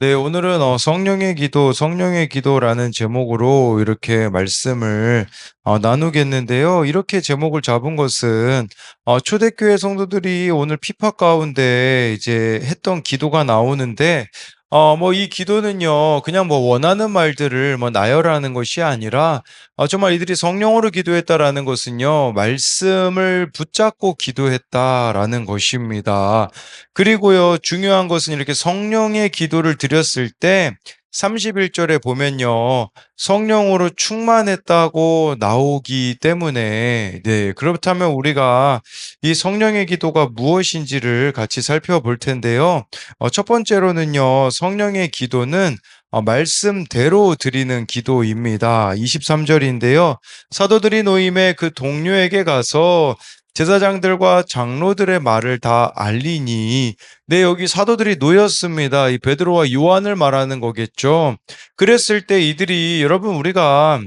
네, 오늘은 성령의 기도라는 제목으로 이렇게 말씀을 나누겠는데요. 이렇게 제목을 잡은 것은 초대교회 성도들이 오늘 피파 가운데 이제 했던 기도가 나오는데 뭐 이 기도는요, 그냥 뭐 원하는 말들을 뭐 나열하는 것이 아니라 정말 이들이 성령으로 기도했다라는 것은요, 말씀을 붙잡고 기도했다라는 것입니다. 그리고요, 중요한 것은 이렇게 성령의 기도를 드렸을 때 31절에 보면요, 성령으로 충만했다고 나오기 때문에, 네, 그렇다면 우리가 이 성령의 기도가 무엇인지를 같이 살펴볼 텐데요. 첫 번째로는요, 성령의 기도는 말씀대로 드리는 기도입니다. 23절인데요. 사도들이 노임에 그 동료에게 가서 제사장들과 장로들의 말을 다 알리니, 네, 여기 사도들이 놓였습니다. 이 베드로와 요한을 말하는 거겠죠. 그랬을 때 이들이, 여러분, 우리가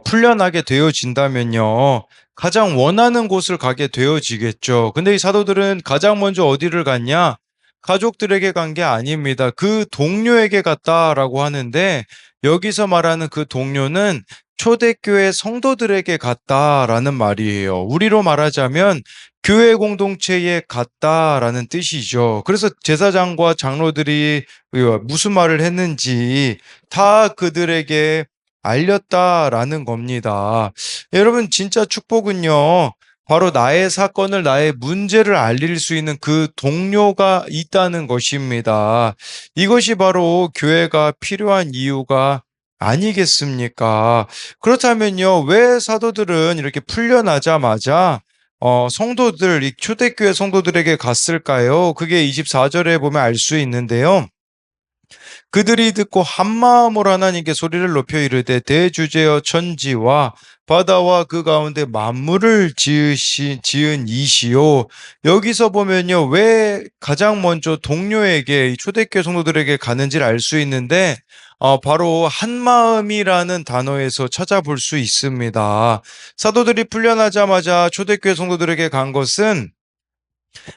풀려나게 되어진다면요, 가장 원하는 곳을 가게 되어지겠죠. 근데 이 사도들은 가장 먼저 어디를 갔냐? 가족들에게 간 게 아닙니다. 그 동료에게 갔다라고 하는데, 여기서 말하는 그 동료는 초대교회 성도들에게 갔다라는 말이에요. 우리로 말하자면 교회 공동체에 갔다라는 뜻이죠. 그래서 제사장과 장로들이 무슨 말을 했는지 다 그들에게 알렸다라는 겁니다. 여러분, 진짜 축복은요, 바로 나의 사건을, 나의 문제를 알릴 수 있는 그 동료가 있다는 것입니다. 이것이 바로 교회가 필요한 이유가 아니겠습니까? 그렇다면요, 왜 사도들은 이렇게 풀려나자마자 성도들, 이 초대교회 성도들에게 갔을까요? 그게 24절에 보면 알 수 있는데요. 그들이 듣고 한 마음으로 하나님께 소리를 높여 이르되 대주제여 천지와 바다와 그 가운데 만물을 지은 이시요. 여기서 보면요, 왜 가장 먼저 동료에게, 이 초대교회 성도들에게 가는지를 알 수 있는데 바로 한 마음이라는 단어에서 찾아볼 수 있습니다. 사도들이 풀려나자마자 초대교회 성도들에게 간 것은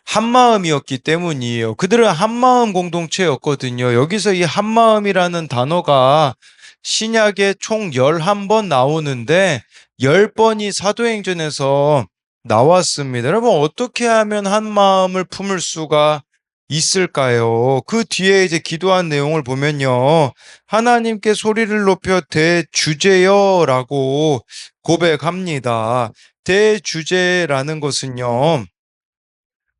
한마음이었기 때문이에요. 그들은 한마음 공동체였거든요. 여기서 이 한마음이라는 단어가 신약에 총 11번 나오는데 10번이 사도행전에서 나왔습니다. 여러분, 어떻게 하면 한마음을 품을 수가 있을까요? 그 뒤에 이제 기도한 내용을 보면요, 하나님께 소리를 높여 대주제여라고 고백합니다. 대주제라는 것은요,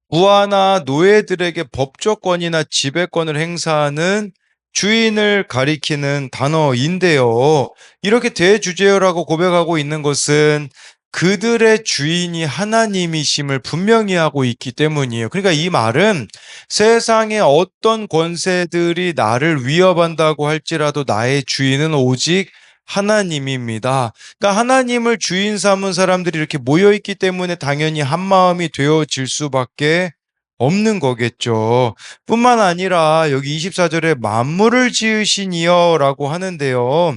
부하나 노예들에게 법조권이나 지배권을 행사하는 주인을 가리키는 단어인데요. 이렇게 대주제어라고 고백하고 있는 것은 그들의 주인이 하나님이심을 분명히 하고 있기 때문이에요. 그러니까 이 말은 세상의 어떤 권세들이 나를 위협한다고 할지라도 나의 주인은 오직 하나님입니다. 그러니까 하나님을 주인 삼은 사람들이 이렇게 모여 있기 때문에 당연히 한 마음이 되어질 수밖에 없는 거겠죠. 뿐만 아니라 여기 24절에 만물을 지으신 이여라고 하는데요.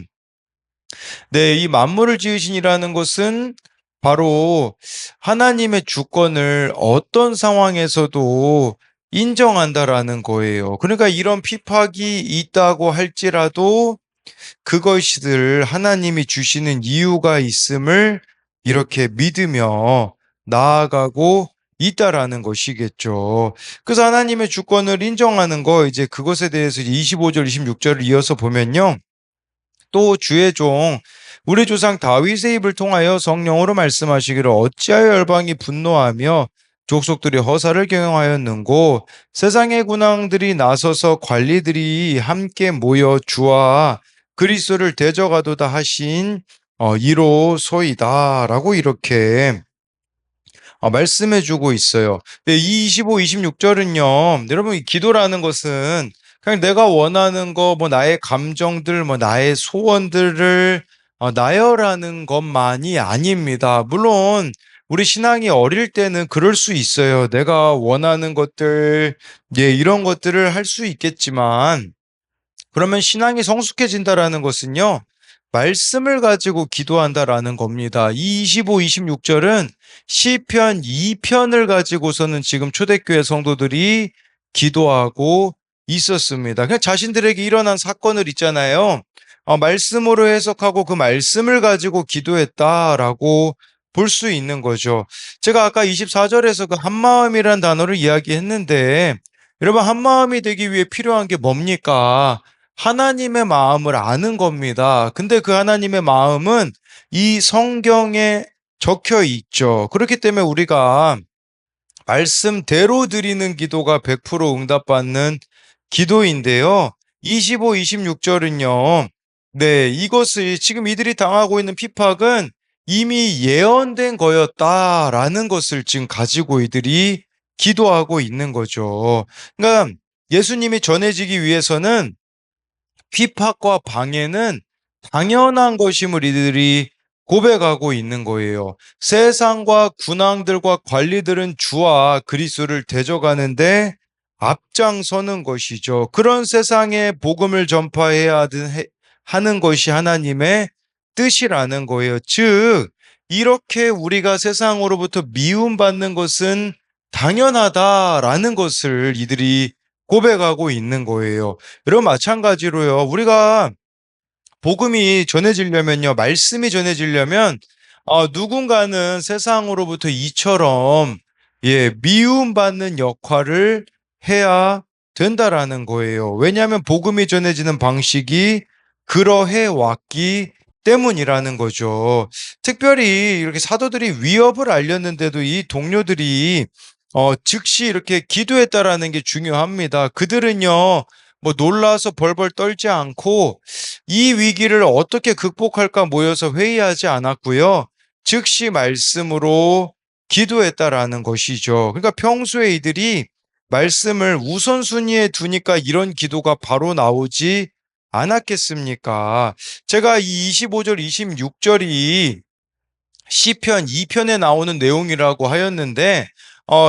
네, 이 만물을 지으신이라는 것은 바로 하나님의 주권을 어떤 상황에서도 인정한다라는 거예요. 그러니까 이런 핍박이 있다고 할지라도 그것을 하나님이 주시는 이유가 있음을 이렇게 믿으며 나아가고 있다라는 것이겠죠. 그래서 하나님의 주권을 인정하는 거, 이제 그것에 대해서 25절, 26절을 이어서 보면요. 또 주의 종 우리 조상 다윗의 입을 통하여 성령으로 말씀하시기를 어찌하여 열방이 분노하며 족속들이 허사를 경영하였는고 세상의 군왕들이 나서서 관리들이 함께 모여 주와 그리스도를 대적하도다 하신 이로소이다라고 이렇게 말씀해 주고 있어요. 근데 이 25, 26절은요, 여러분, 이 기도라는 것은 그냥 내가 원하는 거, 뭐, 나의 감정들, 뭐, 나의 소원들을 나열하는 것만이 아닙니다. 물론, 우리 신앙이 어릴 때는 그럴 수 있어요. 내가 원하는 것들, 예, 이런 것들을 할 수 있겠지만, 그러면 신앙이 성숙해진다라는 것은요, 말씀을 가지고 기도한다라는 겁니다. 이 25, 26절은 시편 2편을 가지고서는 지금 초대교회 성도들이 기도하고 있었습니다. 그냥 자신들에게 일어난 사건을 있잖아요. 말씀으로 해석하고 그 말씀을 가지고 기도했다라고 볼 수 있는 거죠. 제가 아까 24절에서 그 한마음이란 단어를 이야기했는데 여러분 한마음이 되기 위해 필요한 게 뭡니까? 하나님의 마음을 아는 겁니다. 근데 그 하나님의 마음은 이 성경에 적혀 있죠. 그렇기 때문에 우리가 말씀대로 드리는 기도가 100% 응답받는 기도인데요. 25, 26절은요. 네, 이것을 지금 이들이 당하고 있는 핍박은 이미 예언된 거였다라는 것을 지금 가지고 이들이 기도하고 있는 거죠. 그러니까 예수님이 전해지기 위해서는 핍박과 방해는 당연한 것임을 이들이 고백하고 있는 거예요. 세상과 군왕들과 관리들은 주와 그리스도를 대적하는데 앞장서는 것이죠. 그런 세상에 복음을 전파해야 하는 것이 하나님의 뜻이라는 거예요. 즉, 이렇게 우리가 세상으로부터 미움받는 것은 당연하다라는 것을 이들이 고백하고 있는 거예요. 여러분 마찬가지로요. 우리가 복음이 전해지려면요. 말씀이 전해지려면 누군가는 세상으로부터 이처럼 미움받는 역할을 해야 된다라는 거예요. 왜냐하면 복음이 전해지는 방식이 그러해 왔기 때문이라는 거죠. 특별히 이렇게 사도들이 위협을 알렸는데도 이 동료들이 즉시 이렇게 기도했다라는 게 중요합니다. 그들은요, 뭐 놀라서 벌벌 떨지 않고 이 위기를 어떻게 극복할까 모여서 회의하지 않았고요. 즉시 말씀으로 기도했다라는 것이죠. 그러니까 평소에 이들이 말씀을 우선순위에 두니까 이런 기도가 바로 나오지 않았겠습니까? 제가 이 25절, 26절이 시편 2편에 나오는 내용이라고 하였는데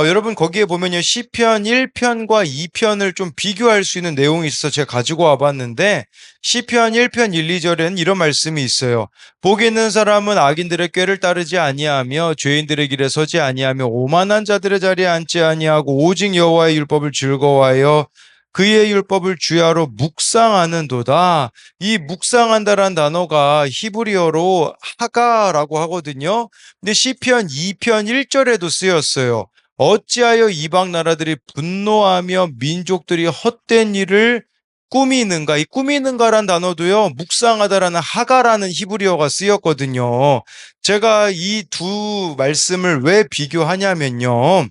여러분 거기에 보면요. 시편 1편과 2편을 좀 비교할 수 있는 내용이 있어서 제가 가지고 와봤는데 시편 1편 1, 2절에는 이런 말씀이 있어요. 복 있는 사람은 악인들의 꾀를 따르지 아니하며 죄인들의 길에 서지 아니하며 오만한 자들의 자리에 앉지 아니하고 오직 여호와의 율법을 즐거워하여 그의 율법을 주야로 묵상하는도다. 이 묵상한다란 단어가 히브리어로 하가라고 하거든요. 근데 시편 2편 1절에도 쓰였어요. 어찌하여 이방 나라들이 분노하며 민족들이 헛된 일을 꾸미는가? 이 꾸미는가란 단어도요, 묵상하다라는 하가라는 히브리어가 쓰였거든요. 제가 이 두 말씀을 왜 비교하냐면요.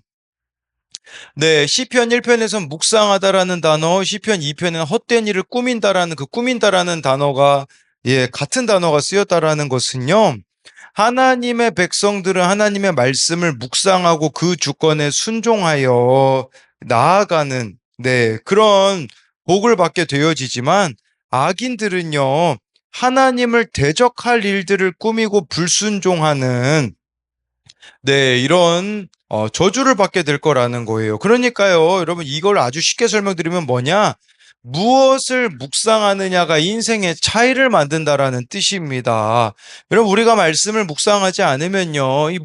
네, 시편 1편에선 묵상하다라는 단어, 시편 2편에는 헛된 일을 꾸민다라는 그 꾸민다라는 단어가 같은 단어가 쓰였다라는 것은요. 하나님의 백성들은 하나님의 말씀을 묵상하고 그 주권에 순종하여 나아가는 그런 복을 받게 되어지지만 악인들은요. 하나님을 대적할 일들을 꾸미고 불순종하는 이런 저주를 받게 될 거라는 거예요. 그러니까요, 여러분 이걸 아주 쉽게 설명드리면 뭐냐? 무엇을 묵상하느냐가 인생의 차이를 만든다라는 뜻입니다. 여러분 우리가 말씀을 묵상하지 않으면요, 이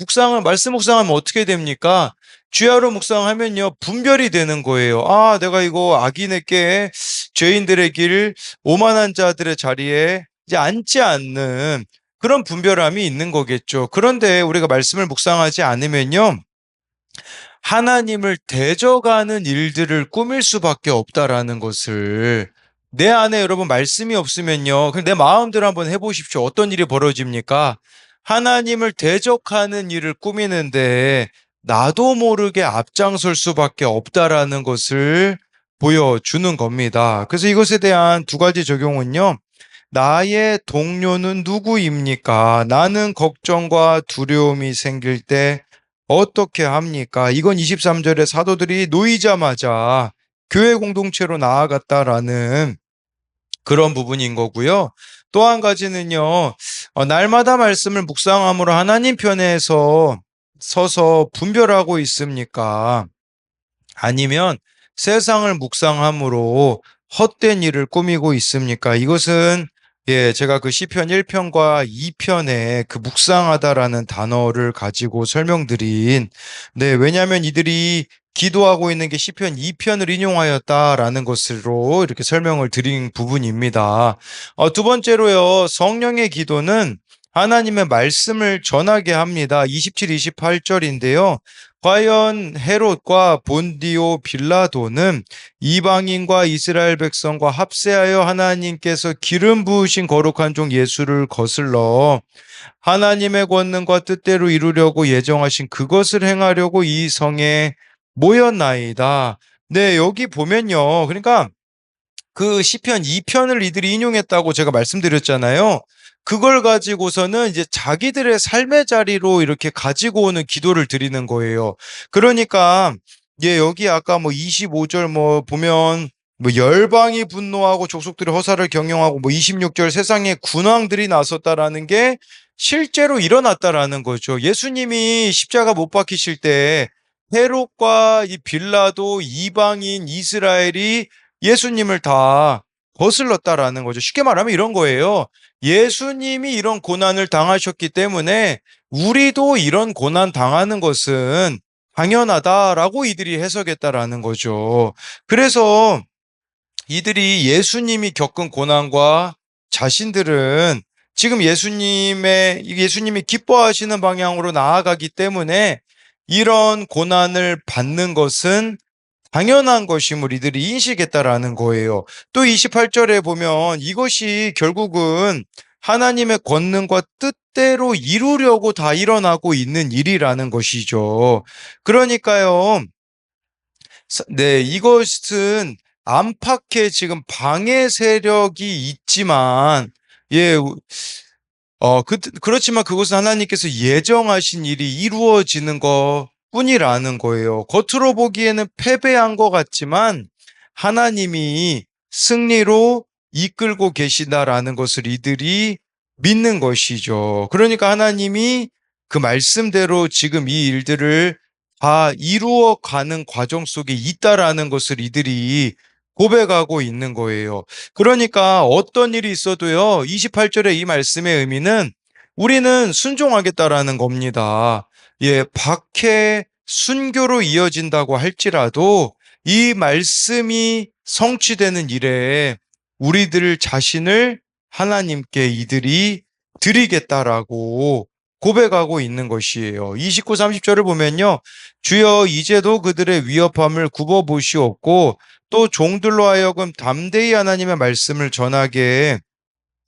말씀 묵상하면 어떻게 됩니까? 주야로 묵상하면요, 분별이 되는 거예요. 아, 내가 이거 악인에게 죄인들의 길, 오만한 자들의 자리에 이제 앉지 않는 그런 분별함이 있는 거겠죠. 그런데 우리가 말씀을 묵상하지 않으면요. 하나님을 대적하는 일들을 꾸밀 수밖에 없다라는 것을 내 안에 여러분 말씀이 없으면요. 그냥 내 마음대로 한번 해보십시오. 어떤 일이 벌어집니까? 하나님을 대적하는 일을 꾸미는데 나도 모르게 앞장설 수밖에 없다라는 것을 보여주는 겁니다. 그래서 이것에 대한 두 가지 적용은요. 나의 동료는 누구입니까? 나는 걱정과 두려움이 생길 때 어떻게 합니까? 이건 23절에 사도들이 놓이자마자 교회 공동체로 나아갔다라는 그런 부분인 거고요. 또 한 가지는요, 날마다 말씀을 묵상함으로 하나님 편에서 서서 분별하고 있습니까? 아니면 세상을 묵상함으로 헛된 일을 꾸미고 있습니까? 이것은 제가 그 시편 1편과 2편에 그 묵상하다라는 단어를 가지고 설명드린 왜냐하면 이들이 기도하고 있는 게 시편 2편을 인용하였다라는 것으로 이렇게 설명을 드린 부분입니다. 두 번째로요, 성령의 기도는 하나님의 말씀을 전하게 합니다. 27, 28절인데요. 과연 헤롯과 본디오 빌라도는 이방인과 이스라엘 백성과 합세하여 하나님께서 기름 부으신 거룩한 종 예수를 거슬러 하나님의 권능과 뜻대로 이루려고 예정하신 그것을 행하려고 이 성에 모였나이다. 네, 여기 보면요. 그러니까 그 시편 2편을 이들이 인용했다고 제가 말씀드렸잖아요. 그걸 가지고서는 이제 자기들의 삶의 자리로 이렇게 가지고 오는 기도를 드리는 거예요. 그러니까 예, 여기 아까 뭐 25절 뭐 보면 뭐 열방이 분노하고 족속들이 허사를 경영하고 뭐 26절 세상에 군왕들이 나섰다라는 게 실제로 일어났다라는 거죠. 예수님이 십자가 못 박히실 때 헤롯과 이 빌라도 이방인 이스라엘이 예수님을 다 거슬렀다라는 거죠. 쉽게 말하면 이런 거예요. 예수님이 이런 고난을 당하셨기 때문에 우리도 이런 고난 당하는 것은 당연하다라고 이들이 해석했다라는 거죠. 그래서 이들이 예수님이 겪은 고난과 자신들은 지금 예수님이 기뻐하시는 방향으로 나아가기 때문에 이런 고난을 받는 것은 당연한 것임을 이들이 인식했다라는 거예요. 또 28절에 보면 이것이 결국은 하나님의 권능과 뜻대로 이루려고 다 일어나고 있는 일이라는 것이죠. 그러니까요. 네, 이것은 안팎에 지금 방해 세력이 있지만, 예, 그렇지만 그것은 하나님께서 예정하신 일이 이루어지는 것 뿐이라는 거예요. 겉으로 보기에는 패배한 것 같지만 하나님이 승리로 이끌고 계시다라는 것을 이들이 믿는 것이죠. 그러니까 하나님이 그 말씀대로 지금 이 일들을 다 이루어 가는 과정 속에 있다라는 것을 이들이 고백하고 있는 거예요. 그러니까 어떤 일이 있어도요, 28절의 이 말씀의 의미는 우리는 순종하겠다라는 겁니다. 예, 박해, 순교로 이어진다고 할지라도 이 말씀이 성취되는 일에 우리들 자신을 하나님께 이들이 드리겠다라고 고백하고 있는 것이에요. 29, 30절을 보면요. 주여 이제도 그들의 위협함을 굽어보시옵고 또 종들로 하여금 담대히 하나님의 말씀을 전하게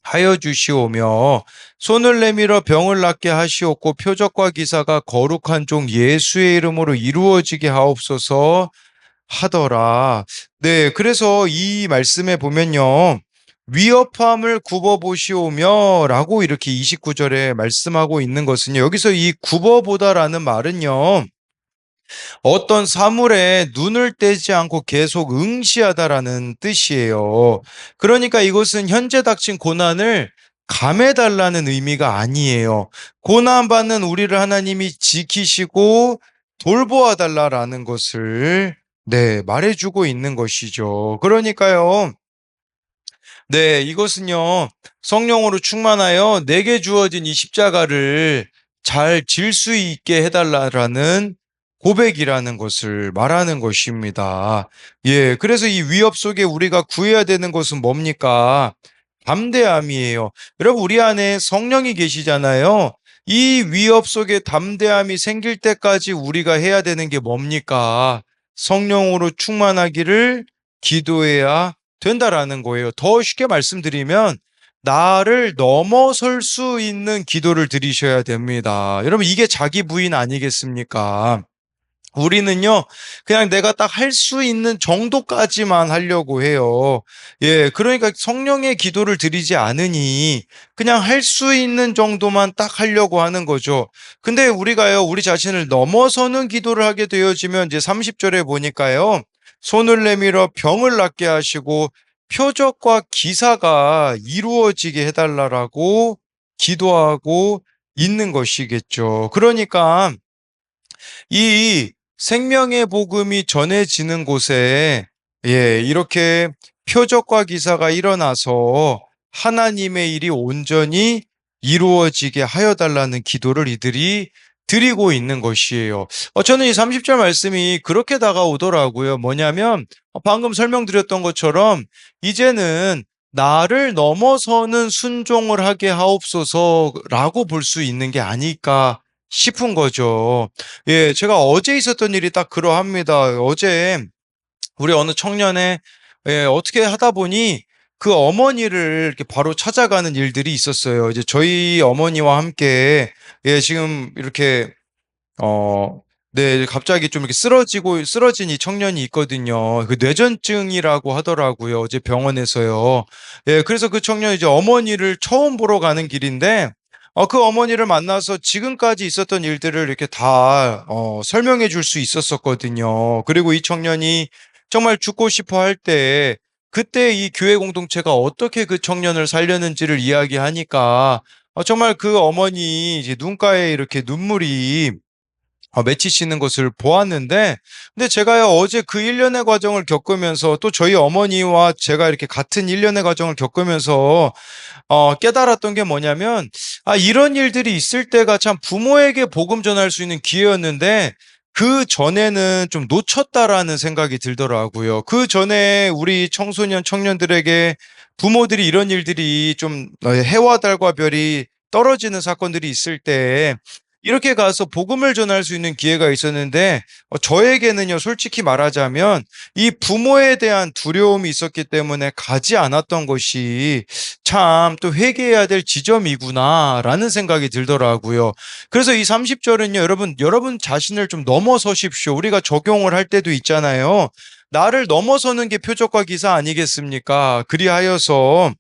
하여 주시오며 손을 내밀어 병을 낫게 하시옵고 표적과 기사가 거룩한 종 예수의 이름으로 이루어지게 하옵소서 하더라. 네, 그래서 이 말씀에 보면요. 위협함을 굽어보시오며 라고 이렇게 29절에 말씀하고 있는 것은요. 여기서 이 굽어보다라는 말은요. 어떤 사물에 눈을 떼지 않고 계속 응시하다라는 뜻이에요. 그러니까 이것은 현재 닥친 고난을 감해달라는 의미가 아니에요. 고난받는 우리를 하나님이 지키시고 돌보아 달라라는 것을 네, 말해주고 있는 것이죠. 그러니까요. 네, 이것은요, 성령으로 충만하여 내게 주어진 이 십자가를 잘 질 수 있게 해달라라는 고백이라는 것을 말하는 것입니다. 예, 그래서 이 위협 속에 우리가 구해야 되는 것은 뭡니까? 담대함이에요. 여러분, 우리 안에 성령이 계시잖아요. 이 위협 속에 담대함이 생길 때까지 우리가 해야 되는 게 뭡니까? 성령으로 충만하기를 기도해야 된다라는 거예요. 더 쉽게 말씀드리면 나를 넘어설 수 있는 기도를 드리셔야 됩니다. 여러분 이게 자기 부인 아니겠습니까? 우리는요, 그냥 내가 딱 할 수 있는 정도까지만 하려고 해요. 예, 그러니까 성령의 기도를 드리지 않으니 그냥 할 수 있는 정도만 딱 하려고 하는 거죠. 근데 우리가요, 우리 자신을 넘어서는 기도를 하게 되어지면 이제 30절에 보니까요, 손을 내밀어 병을 낫게 하시고 표적과 기사가 이루어지게 해달라고 기도하고 있는 것이겠죠. 그러니까 이 생명의 복음이 전해지는 곳에 예, 이렇게 표적과 기사가 일어나서 하나님의 일이 온전히 이루어지게 하여 달라는 기도를 이들이 드리고 있는 것이에요. 저는 이 30절 말씀이 그렇게 다가오더라고요. 뭐냐면 방금 설명드렸던 것처럼 이제는 나를 넘어서는 순종을 하게 하옵소서라고 볼 수 있는 게 아닐까 싶은 거죠. 예, 제가 어제 있었던 일이 딱 그러합니다. 어제 우리 어느 청년의 어떻게 하다 보니 그 어머니를 이렇게 바로 찾아가는 일들이 있었어요. 이제 저희 어머니와 함께 지금 이렇게 어, 네, 갑자기 좀 이렇게 쓰러진 이 청년이 있거든요. 그 뇌전증이라고 하더라고요. 어제 병원에서요. 예, 그래서 그 청년이 이제 어머니를 처음 보러 가는 길인데, 그 어머니를 만나서 지금까지 있었던 일들을 이렇게 다, 설명해 줄 수 있었었거든요. 그리고 이 청년이 정말 죽고 싶어 할 때, 그때 이 교회 공동체가 어떻게 그 청년을 살렸는지를 이야기하니까, 정말 그 어머니 이제 눈가에 이렇게 눈물이 맺히시는 것을 보았는데, 근데 제가요, 어제 그 일련의 과정을 겪으면서 또 저희 어머니와 제가 이렇게 같은 일련의 과정을 겪으면서, 깨달았던 게 뭐냐면, 이런 일들이 있을 때가 참 부모에게 복음 전할 수 있는 기회였는데, 그 전에는 좀 놓쳤다라는 생각이 들더라고요. 그 전에 우리 청소년, 청년들에게 부모들이 이런 일들이 좀 해와 달과 별이 떨어지는 사건들이 있을 때, 이렇게 가서 복음을 전할 수 있는 기회가 있었는데 저에게는요 솔직히 말하자면 이 부모에 대한 두려움이 있었기 때문에 가지 않았던 것이 참 또 회개해야 될 지점이구나라는 생각이 들더라고요. 그래서 이 30절은요 여러분 자신을 좀 넘어서십시오. 우리가 적용을 할 때도 있잖아요. 나를 넘어서는 게 표적과 기사 아니겠습니까? 그리하여서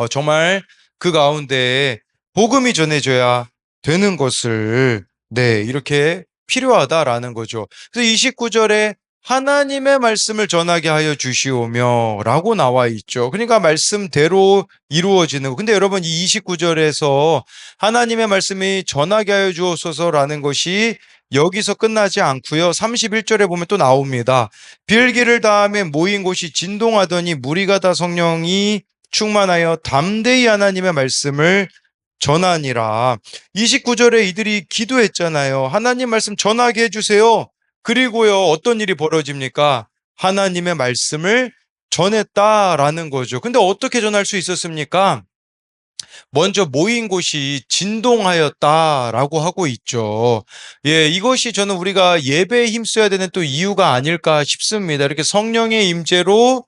정말 그 가운데 복음이 전해져야 되는 것을 이렇게 필요하다라는 거죠. 그래서 29절에 하나님의 말씀을 전하게 하여 주시오며 라고 나와 있죠. 그러니까 말씀대로 이루어지는 거. 근데 여러분 이 29절에서 하나님의 말씀이 전하게 하여 주옵소서라는 것이 여기서 끝나지 않고요. 31절에 보면 또 나옵니다. 빌기를 다음에 모인 곳이 진동하더니 무리가 다 성령이 충만하여 담대히 하나님의 말씀을 전하니라. 29절에 이들이 기도했잖아요. 하나님 말씀 전하게 해주세요. 그리고요, 어떤 일이 벌어집니까? 하나님의 말씀을 전했다라는 거죠. 근데 어떻게 전할 수 있었습니까? 먼저 모인 곳이 진동하였다라고 하고 있죠. 예, 이것이 저는 우리가 예배에 힘써야 되는 또 이유가 아닐까 싶습니다. 이렇게 성령의 임재로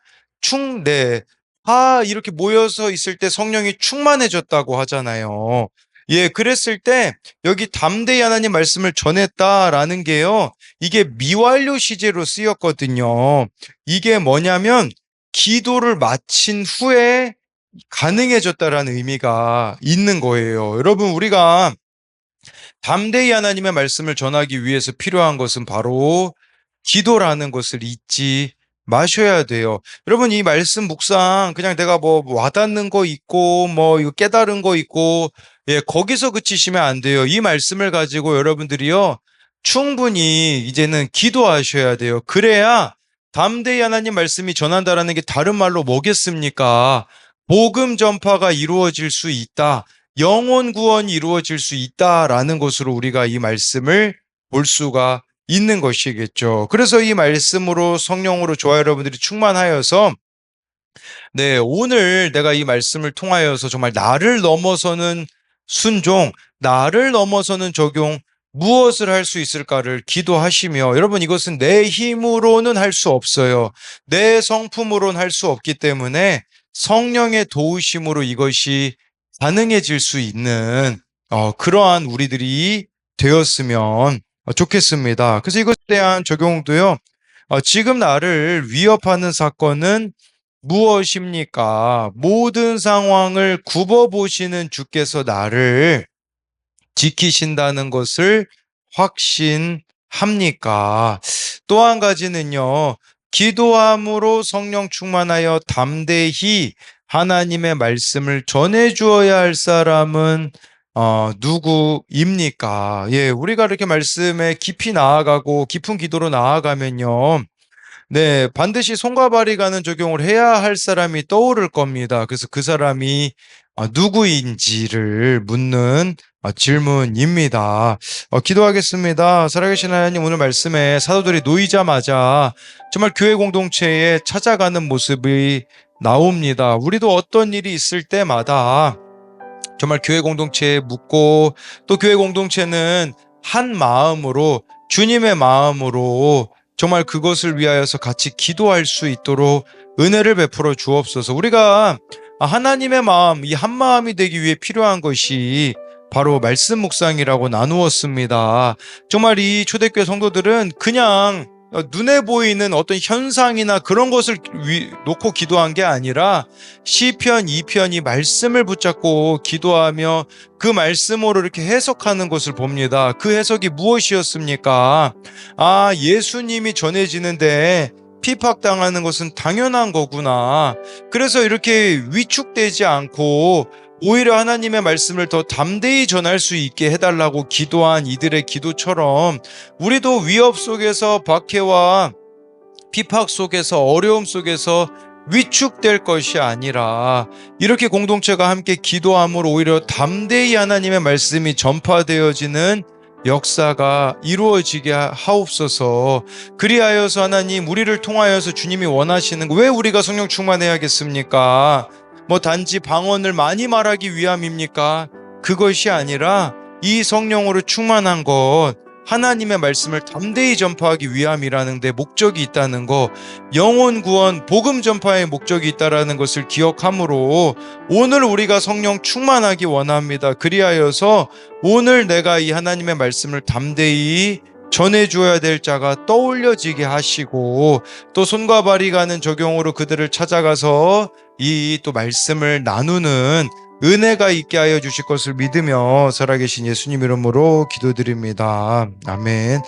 이렇게 모여서 있을 때 성령이 충만해졌다고 하잖아요. 예, 그랬을 때 여기 담대히 하나님 말씀을 전했다라는 게요. 이게 미완료 시제로 쓰였거든요. 이게 뭐냐면 기도를 마친 후에 가능해졌다라는 의미가 있는 거예요. 여러분, 우리가 담대히 하나님의 말씀을 전하기 위해서 필요한 것은 바로 기도라는 것을 잊지 마셔야 돼요. 여러분, 이 말씀 묵상 그냥 내가 뭐 와닿는 거 있고 뭐 이거 깨달은 거 있고 거기서 그치시면 안 돼요. 이 말씀을 가지고 여러분들이요 충분히 이제는 기도하셔야 돼요. 그래야 담대히 하나님 말씀이 전한다라는 게 다른 말로 뭐겠습니까? 복음 전파가 이루어질 수 있다. 영혼 구원이 이루어질 수 있다라는 것으로 우리가 이 말씀을 볼 수가 있는 것이겠죠. 그래서 이 말씀으로 성령으로 저와 여러분들이 충만하여서 오늘 내가 이 말씀을 통하여서 정말 나를 넘어서는 순종, 나를 넘어서는 적용, 무엇을 할 수 있을까를 기도하시며 여러분 이것은 내 힘으로는 할 수 없어요. 내 성품으로는 할 수 없기 때문에 성령의 도우심으로 이것이 가능해질 수 있는 그러한 우리들이 되었으면 좋겠습니다. 그래서 이것에 대한 적용도요. 지금 나를 위협하는 사건은 무엇입니까? 모든 상황을 굽어보시는 주께서 나를 지키신다는 것을 확신합니까? 또 한 가지는요, 기도함으로 성령 충만하여 담대히 하나님의 말씀을 전해 주어야 할 사람은 누구입니까? 예, 우리가 이렇게 말씀에 깊이 나아가고 깊은 기도로 나아가면요. 네, 반드시 손과 발이 가는 적용을 해야 할 사람이 떠오를 겁니다. 그래서 그 사람이 누구인지를 묻는 질문입니다. 기도하겠습니다. 살아계신 하나님, 오늘 말씀에 사도들이 놓이자마자 정말 교회 공동체에 찾아가는 모습이 나옵니다. 우리도 어떤 일이 있을 때마다 정말 교회 공동체에 묻고, 또 교회 공동체는 한 마음으로, 주님의 마음으로 정말 그것을 위하여서 같이 기도할 수 있도록 은혜를 베풀어 주옵소서. 우리가 하나님의 마음, 이 한 마음이 되기 위해 필요한 것이 바로 말씀 묵상이라고 나누었습니다. 정말 이 초대교회 성도들은 그냥 눈에 보이는 어떤 현상이나 그런 것을 놓고 기도한 게 아니라 시편 2편이 말씀을 붙잡고 기도하며 그 말씀으로 이렇게 해석하는 것을 봅니다. 그 해석이 무엇이었습니까? 예수님이 전해지는데 핍박당하는 것은 당연한 거구나. 그래서 이렇게 위축되지 않고 오히려 하나님의 말씀을 더 담대히 전할 수 있게 해달라고 기도한 이들의 기도처럼 우리도 위협 속에서, 박해와 핍박 속에서, 어려움 속에서 위축될 것이 아니라 이렇게 공동체가 함께 기도함으로 오히려 담대히 하나님의 말씀이 전파되어지는 역사가 이루어지게 하옵소서. 그리하여서 하나님, 우리를 통하여서 주님이 원하시는 거, 왜 우리가 성령 충만해야겠습니까? 단지 방언을 많이 말하기 위함입니까? 그것이 아니라 이 성령으로 충만한 것, 하나님의 말씀을 담대히 전파하기 위함이라는 데 목적이 있다는 것, 영혼 구원, 복음 전파의 목적이 있다는 것을 기억함으로 오늘 우리가 성령 충만하기 원합니다. 그리하여서 오늘 내가 이 하나님의 말씀을 담대히 전해줘야 될 자가 떠올려지게 하시고, 또 손과 발이 가는 적용으로 그들을 찾아가서 이 또 말씀을 나누는 은혜가 있게 하여 주실 것을 믿으며 살아계신 예수님 이름으로 기도드립니다. 아멘.